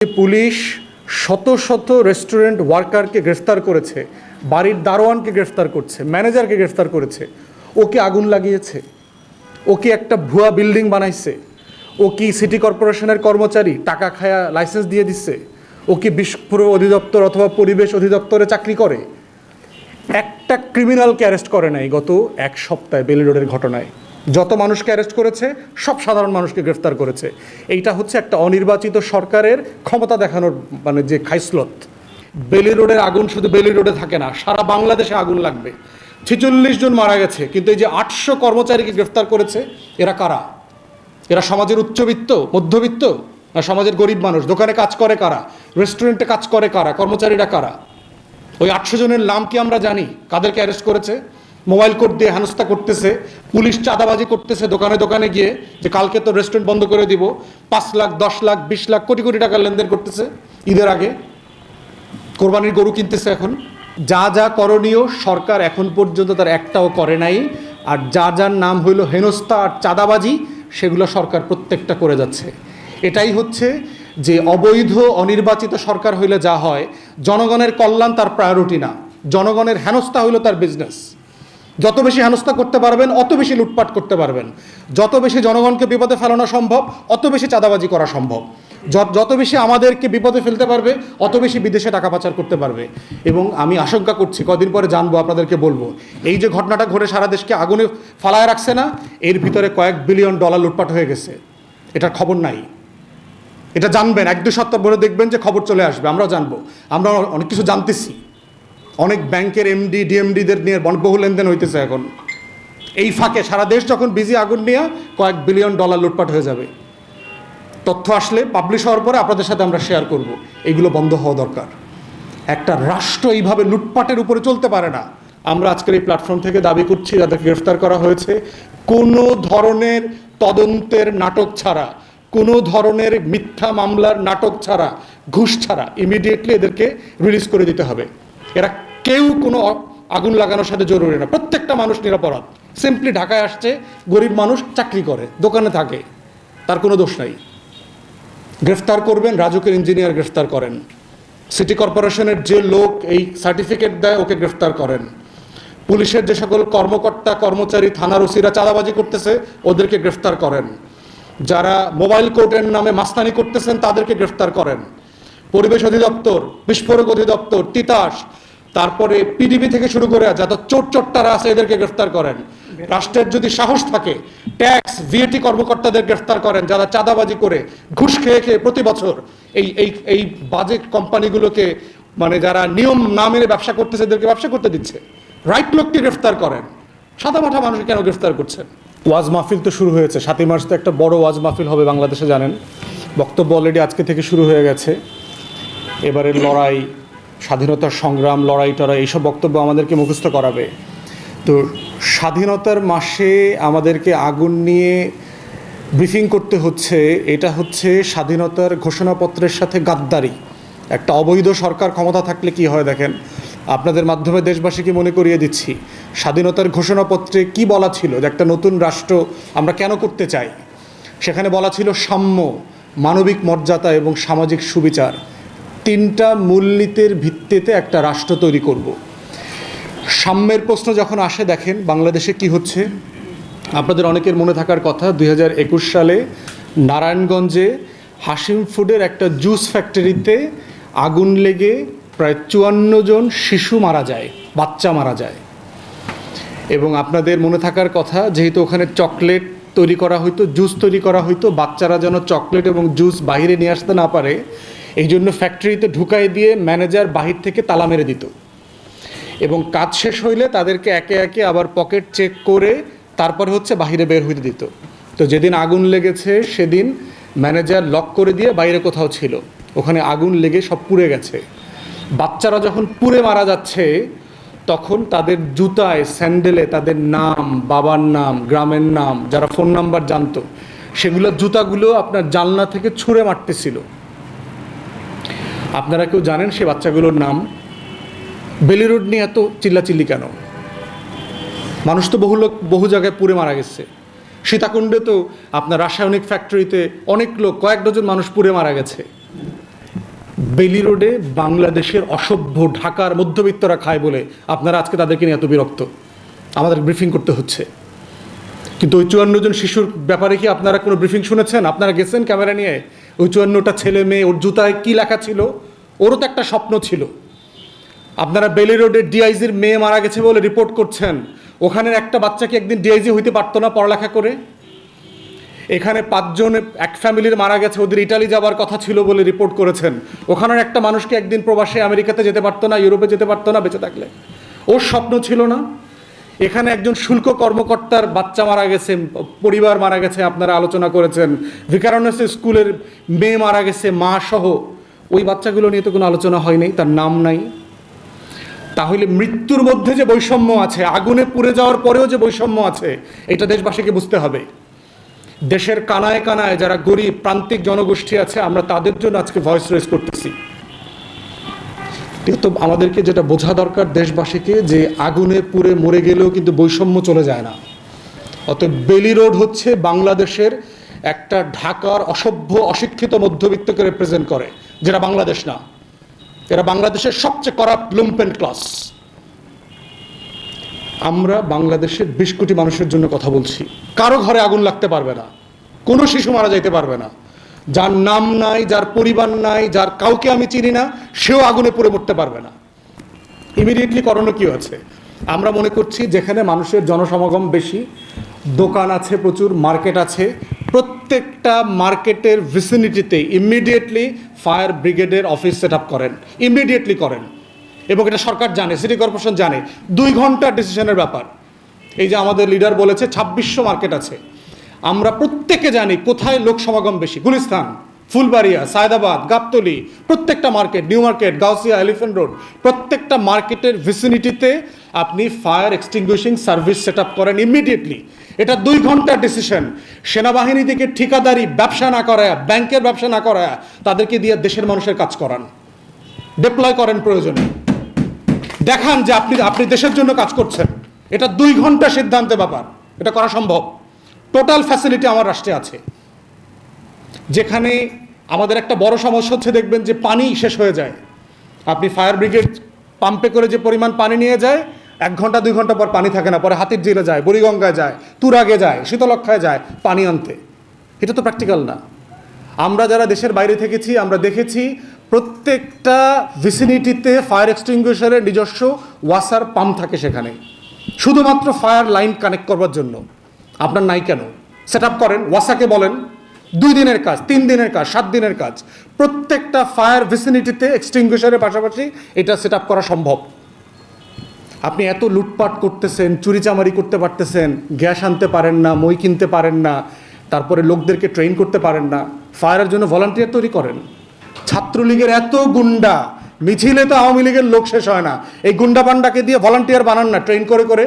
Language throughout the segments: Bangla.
পুলিশ শত শত রেস্টুরেন্ট ওয়ার্কারকে গ্রেফতার করেছে, বাড়ির দারোয়ানকে গ্রেফতার করছে, ম্যানেজারকে গ্রেফতার করেছে। ওকে আগুন লাগিয়েছে, ওকে একটা ভুয়া বিল্ডিং বানাইছে, ও কি সিটি কর্পোরেশনের কর্মচারী, টাকা খায়া লাইসেন্স দিয়ে দিচ্ছে, ও কি বিস্ফোরক অধিদপ্তর অথবা পরিবেশ অধিদপ্তরে চাকরি করে। একটা ক্রিমিনালকে অ্যারেস্ট করে নাই গত এক সপ্তাহে বেলি রোডের ঘটনায়। যত মানুষকে অ্যারেস্ট করেছে সব সাধারণ মানুষকে গ্রেফতার করেছে। এইটা হচ্ছে একটা অনির্বাচিত সরকারের ক্ষমতা দেখানোর যে খাইসলত। বেলি রোডের আগুন শুধু বেলি রোডে থাকে না, সারা বাংলাদেশে আগুন লাগবে। 46 জন মারা গেছে, কিন্তু এই যে 800 কর্মচারীকে গ্রেফতার করেছে, এরা কারা? এরা সমাজের উচ্চবিত্ত, মধ্যবিত্ত, না সমাজের গরিব মানুষ? দোকানে কাজ করে কারা? রেস্টুরেন্টে কাজ করে কারা? কর্মচারীরা কারা? ওই 800 জনের নাম কি আমরা জানি? কাদেরকে অ্যারেস্ট করেছে? মোবাইল কোড দিয়ে হেনস্থা করতেছে, পুলিশ চাঁদাবাজি করতেছে দোকানে দোকানে গিয়ে, যে কালকে তো রেস্টুরেন্ট বন্ধ করে দিব। 5 লাখ, 10 লাখ, 20 লাখ, কোটি কোটি টাকার লেনদেন করতেছে ঈদের আগে। কোরবানির গরু কিনতেছে। এখন যা যা করণীয় সরকার এখন পর্যন্ত তার একটাও করে নাই। আর যার নাম হইল হেনস্থা আর চাঁদাবাজি, সেগুলো সরকার প্রত্যেকটা করে যাচ্ছে। এটাই হচ্ছে যে অবৈধ অনির্বাচিত সরকার হইলে যা হয়, জনগণের কল্যাণ তার প্রায়োরিটি না, জনগণের হেনস্থা হইল তার বিজনেস। যত বেশি হেনস্থা করতে পারবেন অত বেশি লুটপাট করতে পারবেন, যত বেশি জনগণকে বিপদে ফেলানো সম্ভব অত বেশি চাঁদাবাজি করা সম্ভব, যত বেশি আমাদেরকে বিপদে ফেলতে পারবে অত বেশি বিদেশে টাকা পাচার করতে পারবে। এবং আমি আশঙ্কা করছি, কদিন পরে জানবো, আপনাদেরকে বলবো, এই যে ঘটনাটা ঘটে সারা দেশকে আগুনে ফালায় রাখছে না, এর ভিতরে কয়েক বিলিয়ন ডলার লুটপাট হয়ে গেছে। এটার খবর নাই। এটা জানবেন, 1-2 সপ্তাহ পরে দেখবেন যে খবর চলে আসবে, আমরাও জানবো। আমরা অনেক কিছু জানতেছি। অনেক ব্যাংকের এমডি ডিএমডিদের নিয়ে বহু লেনদেন হইতেছে এখন। এই ফাঁকে সারা দেশ যখন বিজি আগুন নিয়ে, কয়েক বিলিয়ন ডলার লুটপাট হয়ে যাবে। তথ্য আসলে পাবলিশ হওয়ার পরে আপনাদের সাথে আমরা শেয়ার করব। এইগুলো বন্ধ হওয়া দরকার। একটা রাষ্ট্র এইভাবে লুটপাটের উপরে চলতে পারে না। আমরা আজকের এই প্ল্যাটফর্ম থেকে দাবি করছি, যাদেরকে গ্রেফতার করা হয়েছে, কোনো ধরনের তদন্তের নাটক ছাড়া, কোনো ধরনের মিথ্যা মামলার নাটক ছাড়া, ঘুষ ছাড়া ইমিডিয়েটলি এদেরকে রিলিজ করে দিতে হবে। এরা কেউ কোনো আগুন লাগানোর সাথে জরুরি না, প্রত্যেকটা মানুষ নিরপরাধ। সিম্পলি ঢাকায় আসছে, গরিব মানুষ, চাকরি করে, দোকানে থাকে, তার কোনো দোষ নাই। গ্রেফতার করবেন, রাজুকের ইঞ্জিনিয়ার গ্রেফতার করেন, সিটি কর্পোরেশনের যে লোক এই সার্টিফিকেট দেয় ওকে গ্রেফতার করেন, পুলিশের যে সকল কর্মকর্তা কর্মচারী, থানার ওসিরা চাঁদাবাজি করতেছে ওদেরকে গ্রেফতার করেন, যারা মোবাইল কোর্টের নামে মাস্তানি করতেছেন তাদেরকে গ্রেফতার করেন, পরিবেশ অধিদপ্তর, বিস্ফোরক অধিদপ্তর, তিতাস, তারপরে পিডিবি থেকে শুরু করে যত চোরটারা আছে এদেরকে গ্রেফতার করেন। রাষ্ট্রের যদি সাহস থাকে, ট্যাক্স ভিএটি কর্মকর্তাদের গ্রেফতার করেন, যারা চাঁদাবাজি করে ঘুষ খেয়ে খেয়ে প্রতি বছর এই বাজে কোম্পানিগুলোকে, যারা নিয়ম না মেনে ব্যবসা করতেছে এদেরকে ব্যবসা করতে দিচ্ছে। রাইট লোককে গ্রেফতার করেন। সাদামাঠা মানুষ কেন গ্রেফতার করছেন? ওয়াজ মাহফিল তো শুরু হয়েছে, 7ই মার্চ তো একটা বড় ওয়াজ মাহফিল হবে বাংলাদেশে, জানেন। বক্তব্য অলরেডি আজকে থেকে শুরু হয়ে গেছে। এবারের লড়াই, স্বাধীনতার সংগ্রাম, লড়াই টড়াই, এইসব বক্তব্য আমাদেরকে মুখস্থ করাবে। তো স্বাধীনতার মাসে আমাদেরকে আগুন নিয়ে ব্রিফিং করতে হচ্ছে, এটা হচ্ছে স্বাধীনতার ঘোষণাপত্রের সাথে গাদ্দারি। একটা অবৈধ সরকার ক্ষমতা থাকলে কি হয় দেখেন, আপনাদের মাধ্যমে দেশবাসীকে মনে করিয়ে দিচ্ছি, স্বাধীনতার ঘোষণাপত্রে কি বলা ছিল যে একটা নতুন রাষ্ট্র আমরা কেন করতে চাই। সেখানে বলা ছিল সাম্য, মানবিক মর্যাদা এবং সামাজিক সুবিচার, 3টা মূলনীতির ভিত্তিতে একটা রাষ্ট্র তৈরি করব। সাম্যের প্রশ্ন যখন আসে, দেখেন বাংলাদেশে কি হচ্ছে। আপনাদের অনেকের মনে থাকার কথা, 2021 সালে নারায়ণগঞ্জে হাশিম ফুডের একটা জুস ফ্যাক্টরিতে আগুন লেগে প্রায় 54 জন শিশু মারা যায়, বাচ্চা মারা যায়। এবং আপনাদের মনে থাকার কথা, যেহেতু ওখানে চকলেট তৈরি করা হইতো, জুস তৈরি করা হইতো, বাচ্চারা যেন চকলেট এবং জুস বাহিরে নিয়ে আসতে না পারে, এই জন্য ফ্যাক্টরিতে ঢুকাই দিয়ে ম্যানেজার বাহির থেকে তালা মেরে দিত। এবং কাজ শেষ হইলে তাদেরকে একে একে আবার পকেট চেক করে তারপরে বাহিরে বের হইতে দিত। তো যেদিন আগুন লেগেছে সেদিন ম্যানেজার লক করে দিয়ে বাইরে কোথাও ছিল, ওখানে আগুন লেগে সব পুড়ে গেছে। বাচ্চারা যখন পুড়ে মারা যাচ্ছে, তখন তাদের জুতায়, স্যান্ডেলে তাদের নাম, বাবার নাম, গ্রামের নাম, যারা ফোন নাম্বার জানতো, সেগুলো জুতাগুলো আপনার জানলা থেকে ছুঁড়ে মারতেছিল। আপনারা কেউ জানেন সে বাচ্চাগুলোর নাম? বেলি রোড নিয়ে এত চিল্লাচিল্লি কেন? মানুষ তো বহু জায়গায় পুড়ে মারা গেছে। সীতাকুণ্ডে তো আপনার রাসায়নিক ফ্যাক্টরিতে অনেক লোক, কয়েক ডজন মানুষ পুড়ে মারা গেছে। বেলি রোডে বাংলাদেশের অসভ্য ঢাকার মধ্যবিত্তরা খায় বলে আপনারা আজকে তাদেরকে নিয়ে এত বিরক্ত, আমাদের ব্রিফিং করতে হচ্ছে। কিন্তু ওই 54 জন শিশুর ব্যাপারে কি আপনারা কোনো ব্রিফিং শুনেছেন? আপনারা গেছেন ক্যামেরা নিয়ে? ওই 54টা ছেলে মেয়ে, ওর জুতায় কী লেখা ছিল? ওরও তো একটা স্বপ্ন ছিল। আপনারা বেলি রোডে ডিআইজির মেয়ে মারা গেছে বলে রিপোর্ট করছেন। ওখানের একটা বাচ্চাকে একদিন ডিআইজি হইতে পারতো না পড়ালেখা করে? এখানে 5 জন এক ফ্যামিলির মারা গেছে, ওদের ইটালি যাওয়ার কথা ছিল বলে রিপোর্ট করেছেন। ওখানের একটা মানুষকে একদিন প্রবাসে আমেরিকাতে যেতে পারতো না, ইউরোপে যেতে পারতো না বেঁচে থাকলে? ওর স্বপ্ন ছিল না? এখানে একজন শুল্ক কর্মকর্তার বাচ্চা মারা গেছে, পরিবার মারা গেছে, আপনারা আলোচনা করেছেন। ভিকারুননিসা স্কুলের মেয়ে মারা গেছে, মা সহ। ওই বাচ্চাগুলো নিয়ে তো কোনো আলোচনা হয়নি, তার নাম নাই। তাহলে মৃত্যুর মধ্যে যে বৈষম্য আছে, আগুনে পুড়ে যাওয়ার পরেও যে বৈষম্য আছে, এটা দেশবাসীকে বুঝতে হবে। দেশের কানায় কানায় যারা গরিব প্রান্তিক জনগোষ্ঠী আছে, আমরা তাদের জন্য আজকে ভয়েস রেজ করতেছি। তো আমাদেরকে যেটা বোঝা দরকার দেশবাসীকে, যে আগুনে পুড়ে মরে গেলেও কিন্তু বৈষম্য চলে যায় না। অতএব বেলি রোড হচ্ছে বাংলাদেশের একটা ঢাকার অসভ্য অশিক্ষিত মধ্যবিত্তকে রিপ্রেজেন্ট করে, যেটা বাংলাদেশ না। এরা বাংলাদেশের সবচেয়ে করাপ্ট লুম্পেন ক্লাস। আমরা বাংলাদেশের 20 কোটি মানুষের জন্য কথা বলছি। কারো ঘরে আগুন লাগতে পারবে না, কোনো শিশু মারা যাইতে পারবে না। যার নাম নাই, যার পরিবার নাই, যার কাউকে আমি চিনি না, সেও আগুনে পুড়ে মরতে পারবে না। ইমিডিয়েটলি করণীয় কি আছে? আমরা মনে করছি যেখানে মানুষের জনসমাগম বেশি, দোকান আছে প্রচুর, মার্কেট আছে, প্রত্যেকটা মার্কেটের ভিসিনিটিতে ইমিডিয়েটলি ফায়ার ব্রিগেডের অফিস সেট আপ করেন, ইমিডিয়েটলি করেন। এবং এটা সরকার জানে, সিটি কর্পোরেশন জানে। 2 ঘন্টার ডিসিশনের ব্যাপার। এই যে আমাদের লিডার বলেছে 2600 মার্কেট আছে, আমরা প্রত্যেকে জানি কোথায় লোক সমাগম বেশি। গুলিস্তান, ফুলবাড়িয়া, সায়দাবাদ, গাবতলী, প্রত্যেকটা market, new market, Gausia, elephant road, প্রত্যেকটা মার্কেটের ভিসিনিটিতে আপনি ফায়ার এক্সটিংগুইশিং সার্ভিস সেট আপ করেন ইমিডিয়েটলি। এটা 2 ঘন্টার ডিসিশন। সেনাবাহিনী থেকে ঠিকাদারি ব্যবসা না করায়, ব্যাংকের ব্যবসা না করায়, তাদেরকে দিয়ে দেশের মানুষের কাজ করান, ডিপ্লয় করেন প্রয়োজনে। দেখান যে আপনি দেশের জন্য কাজ করছেন। এটা 2 ঘন্টা সিদ্ধান্তের ব্যাপার, এটা করা সম্ভব। টোটাল ফ্যাসিলিটি আমার রাষ্ট্রে আছে। যেখানে আমাদের একটা বড় সমস্যা হচ্ছে, দেখবেন যে পানি শেষ হয়ে যায়। আপনি ফায়ার ব্রিগেড পাম্পে করে যে পরিমাণ পানি নিয়ে যায়, 1 ঘন্টা 2 ঘন্টা পর পানি থাকে না। পরে হাতির ঝিলে যায়, বুড়িগঙ্গায় যায়, তুরাগে যায়, শীতলক্ষায় যায় পানি আনতে। এটা তো প্র্যাকটিক্যাল না। আমরা যারা দেশের বাইরে থেকেছি, আমরা দেখেছি প্রত্যেকটা ভিসিনিটিতে ফায়ার এক্সটিংগুইশারের নিজস্ব ওয়াসার পাম্প থাকে সেখানে, শুধুমাত্র ফায়ার লাইন কানেক্ট করবার জন্য। আপনার নাই কেন? সেট আপ করেন, ওয়াসাকে বলেন। 2 দিনের কাজ, 3 দিনের কাজ, 7 দিনের কাজ। প্রত্যেকটা ফায়ার ভিসিনিটিতে এক্সটিংগুইশারের পাশাপাশি এটা সেট আপ করা সম্ভব। আপনি এত লুটপাট করতেছেন, চুরিচামারি করতে পারতেছেন, গ্যাস আনতে পারেন না, মই কিনতে পারেন না, তারপরে লোকদেরকে ট্রেন করতে পারেন না, ফায়ারের জন্য ভলান্টিয়ার তৈরি করেন। ছাত্রলীগের এত গুন্ডা, মিছিলে তো আওয়ামী লীগের লোক শেষ হয় না। এই গুন্ডা পান্ডাকে দিয়ে ভলান্টিয়ার বানান না, ট্রেন করে করে।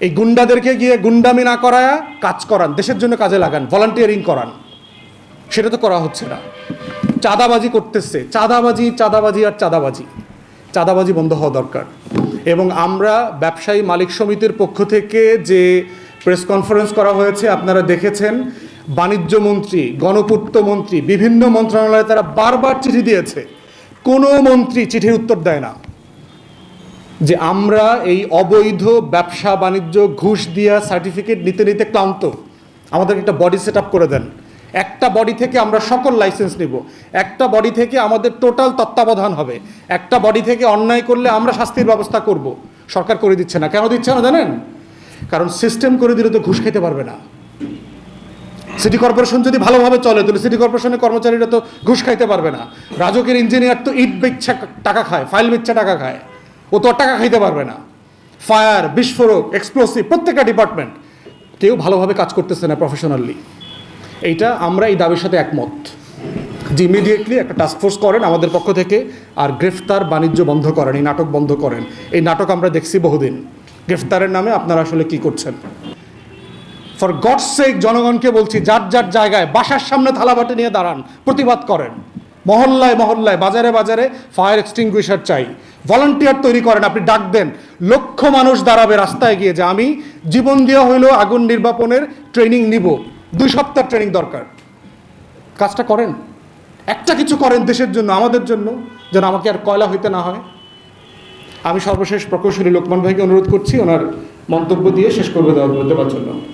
এই গুন্ডাদেরকে গিয়ে গুন্ডামি না করায় কাজ করান, দেশের জন্য কাজে লাগান, ভলান্টিয়ারিং করান। সেটা তো করা হচ্ছে না। চাঁদাবাজি করতেছে, চাঁদাবাজি চাঁদাবাজি আর চাঁদাবাজি। চাঁদাবাজি বন্ধ হওয়া দরকার। এবং আমরা ব্যবসায়ী মালিক সমিতির পক্ষ থেকে যে প্রেস কনফারেন্স করা হয়েছে, আপনারা দেখেছেন। বাণিজ্য মন্ত্রী, গণপূর্ত মন্ত্রী, বিভিন্ন মন্ত্রণালয়ে তারা বারবার চিঠি দিয়েছে, কোনো মন্ত্রী চিঠির উত্তর দেয় না। যে আমরা এই অবৈধ ব্যবসা বাণিজ্য, ঘুষ দিয়া সার্টিফিকেট নিতে নিতে ক্লান্ত, আমাদের একটা বডি সেট আপ করে দেন। একটা বডি থেকে আমরা সকল লাইসেন্স নিব, একটা বডি থেকে আমাদের টোটাল তত্ত্বাবধান হবে, একটা বডি থেকে অন্যায় করলে আমরা শাস্তির ব্যবস্থা করব। সরকার করে দিচ্ছে না। কেন দিচ্ছে না জানেন? কারণ সিস্টেম করে দিলে তো ঘুষ খেতে পারবে না। সিটি কর্পোরেশন যদি ভালোভাবে চলে, তাহলে সিটি কর্পোরেশনের কর্মচারীরা তো ঘুষ খাইতে পারবে না। রাজকের ইঞ্জিনিয়ার তো ইট বেচছে টাকা খায়, ফাইল বেচছে টাকা খায়, ও তো টাকা খাইতে পারবে না। ফায়ার, বিস্ফোরক, এক্সপ্লোসিভ, প্রত্যেকটা ডিপার্টমেন্ট কেউ ভালোভাবে কাজ করতেছে না প্রফেশনালি। এইটা আমরা এই দাবির সাথে একমত যে ইমিডিয়েটলি একটা টাস্কফোর্স করেন আমাদের পক্ষ থেকে, আর গ্রেফতার বাণিজ্য বন্ধ করেন, এই নাটক বন্ধ করেন। এই নাটক আমরা দেখছি বহুদিন। গ্রেফতারের নামে আপনারা আসলে কি করছেন? ফর গডস সেক জনগণকে বলছি, যার যার জায়গায় বাসার সামনে থালাবাটি নিয়ে দাঁড়ান, প্রতিবাদ করেন। মহল্লায় মহল্লায়, বাজারে বাজারে ফায়ার এক্সটিংগুইশার চাই। ভলান্টিয়ার তৈরি করেন, আপনি ডাক দেন, লক্ষ মানুষ দাঁড়াবে রাস্তায় গিয়ে যে আমি জীবন দেওয়া হইলেও আগুন নির্বাপনের ট্রেনিং নিব। 2 সপ্তাহ ট্রেনিং দরকার। কাজটা করেন। একটা কিছু করেন দেশের জন্য, আমাদের জন্য, যেন আমাকে আর কয়লা হইতে না হয়। আমি সর্বশেষ প্রকৌশলী লোকমান ভাইকে অনুরোধ করছি ওনার মন্তব্য দিয়ে শেষ করবে দেওয়ার জন্য।